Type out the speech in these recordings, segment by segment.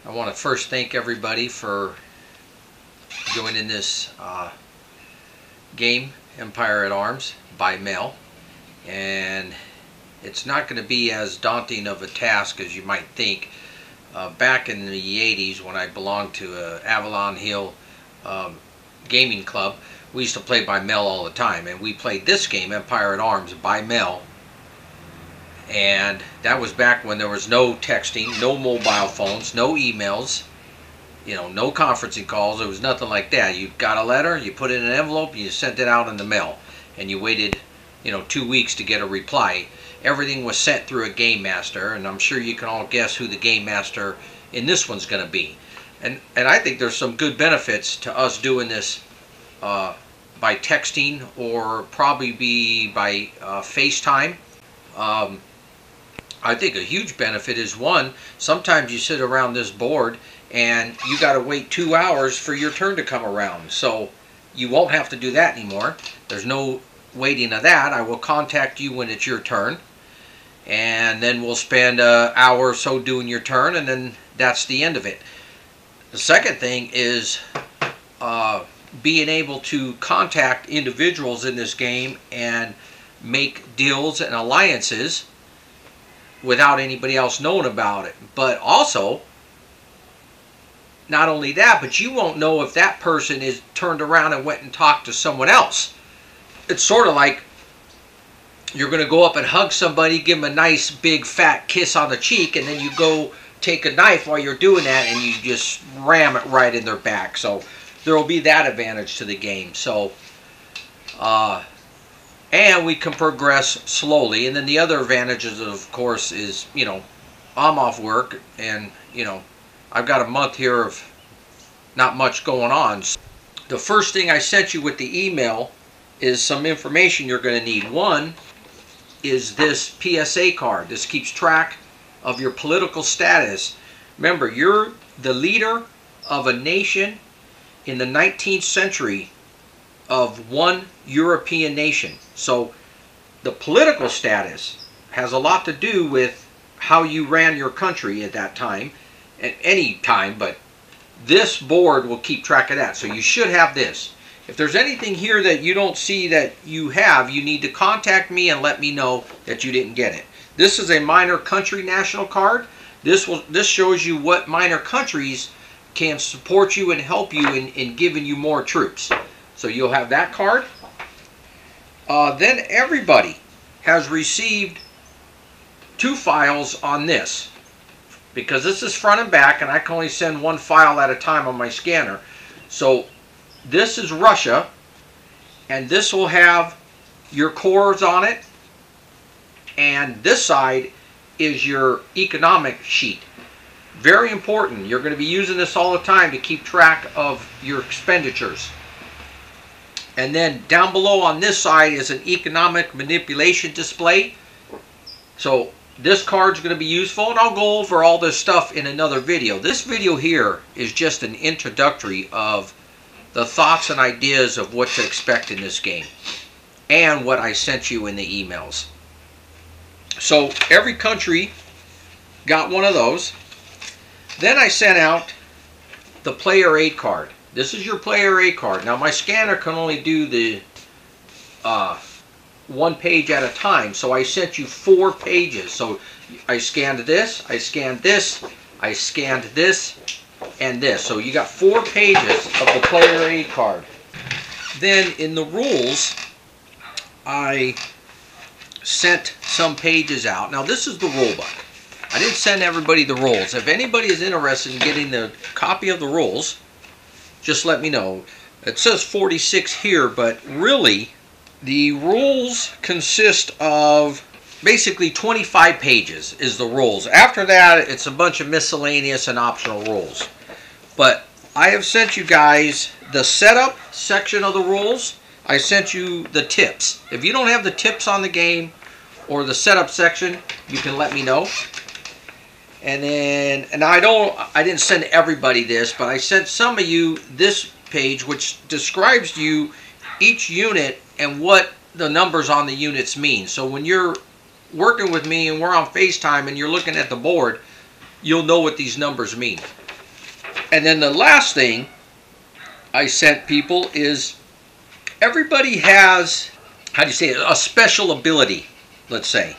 I want to first thank everybody for joining this game, Empire at Arms, by mail. And it's not going to be as daunting of a task as you might think. Back in the 80s, when I belonged to Avalon Hill Gaming Club, we used to play by mail all the time. And we played this game, Empire at Arms, by mail. And that was back when there was no texting, no mobile phones, no emails, no conferencing calls. There was nothing like that. You got a letter, you put it in an envelope, you sent it out in the mail, and you waited, 2 weeks to get a reply. Everything was sent through a game master, and I'm sure you can all guess who the game master in this one's going to be. And I think there's some good benefits to us doing this by texting, or probably be by FaceTime. I think a huge benefit is, one, sometimes you sit around this board and you got to wait 2 hours for your turn to come around. So you won't have to do that anymore. There's no waiting of that. I will contact you when it's your turn, and then we'll spend an hour or so doing your turn, and then that's the end of it. The second thing is being able to contact individuals in this game and make deals and alliances without anybody else knowing about it. But also, not only that, but you won't know if that person is turned around and went and talked to someone else. It's sort of like you're going to go up and hug somebody, give them a nice big fat kiss on the cheek, and then you go take a knife while you're doing that and you just ram it right in their back. So there will be that advantage to the game. So and we can progress slowly. And then the other advantages, of course, is, I'm off work, and, I've got a month here of not much going on. The first thing I sent you with the email is some information you're going to need. One is this PSA card. This keeps track of your political status. Remember, you're the leader of a nation in the 19th century of one European nation. So the political status has a lot to do with how you ran your country at that time, at any time, but this board will keep track of that. So you should have this. If there's anything here that you don't see that you have, you need to contact me and let me know that you didn't get it. This is a minor country national card. This shows you what minor countries can support you and help you in giving you more troops. So you'll have that card. Then everybody has received 2 files on this, because this is front and back, and I can only send 1 file at a time on my scanner. So this is Russia, and this will have your cores on it, and this side is your economic sheet. Very important. You're going to be using this all the time to keep track of your expenditures. And then down below on this side is an economic manipulation display. So this card's going to be useful, and I'll go over all this stuff in another video. This video here is just an introductory of the thoughts and ideas of what to expect in this game, and what I sent you in the emails. So every country got one of those. Then I sent out the player aid card. This is your player aid card. Now my scanner can only do the 1 page at a time, so I sent you 4 pages. So I scanned this, I scanned this, I scanned this, and this. So you got 4 pages of the player aid card. Then in the rules, I sent some pages out. Now this is the rule book. I didn't send everybody the rules. If anybody is interested in getting the copy of the rules, just let me know. It says 46 here, but really the rules consist of basically 25 pages is the rules. After that, it's a bunch of miscellaneous and optional rules. But I have sent you guys the setup section of the rules. I sent you the tips. If you don't have the tips on the game or the setup section, you can let me know. And then, I didn't send everybody this, but I sent some of you this page, which describes to you each unit and what the numbers on the units mean. So when you're working with me and we're on FaceTime and you're looking at the board, you'll know what these numbers mean. And then the last thing I sent people is everybody has, how do you say it, a special ability, let's say.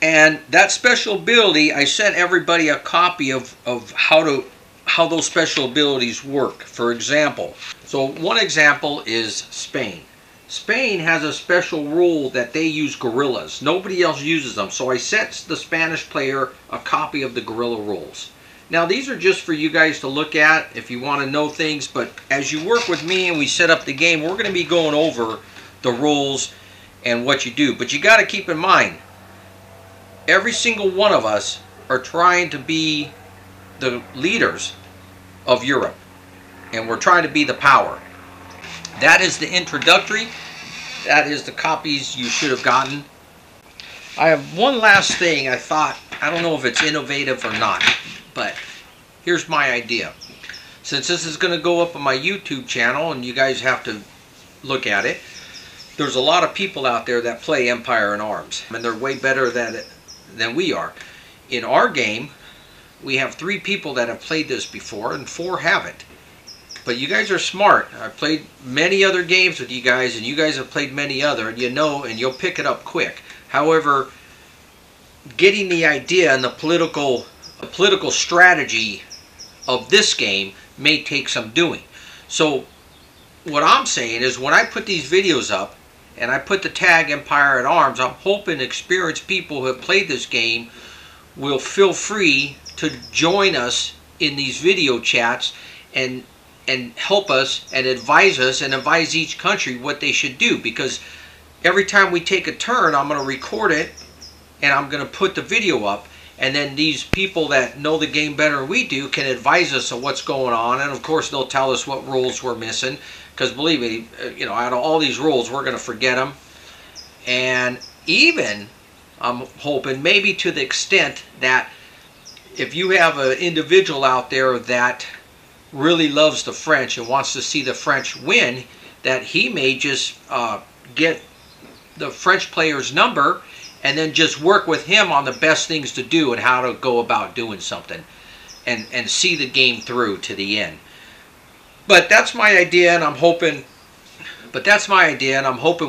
And that special ability, I sent everybody a copy of how those special abilities work. For example, so one example is Spain. Spain has a special rule that they use gorillas. Nobody else uses them. So I sent the Spanish player a copy of the gorilla rules. Now these are just for you guys to look at if you want to know things, but as you work with me and we set up the game, we're going to be going over the rules and what you do. But you got to keep in mind, every single one of us are trying to be the leaders of Europe, and we're trying to be the power. That is the introductory. That is the copies you should have gotten. I have one last thing I thought, I don't know if it's innovative or not, but here's my idea. Since this is going to go up on my YouTube channel and you guys have to look at it, there's a lot of people out there that play Empire in Arms, and they're way better than we are. In our game, we have 3 people that have played this before and 4 haven't. But you guys are smart. I've played many other games with you guys, and you guys have played many other, and you know, and you'll pick it up quick. However, getting the idea and the political strategy of this game may take some doing. So what I'm saying is, when I put these videos up and I put the tag Empire at Arms, I'm hoping experienced people who have played this game will feel free to join us in these video chats and help us and advise each country what they should do. Because every time we take a turn, I'm going to record it and I'm going to put the video up, and then these people that know the game better than we do can advise us of what's going on, and of course they'll tell us what rules we're missing, because believe me, you know, out of all these rules we're going to forget them. And even I'm hoping maybe to the extent that if you have an individual out there that really loves the French and wants to see the French win, that he may just get the French player's number and then just work with him on the best things to do and how to go about doing something, and see the game through to the end. But that's my idea, and I'm hoping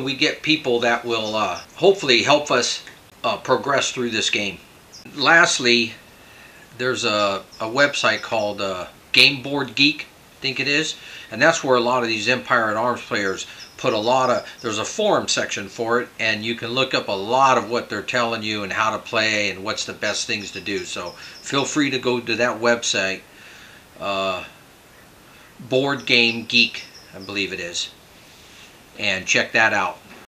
we get people that will hopefully help us progress through this game. Lastly, there's a website called Game Board Geek, I think it is, and that's where a lot of these Empire at Arms players put a lot of, there's a forum section for it, and you can look up a lot of what they're telling you and how to play and what's the best things to do. So feel free to go to that website, Board Game Geek, I believe it is, and check that out.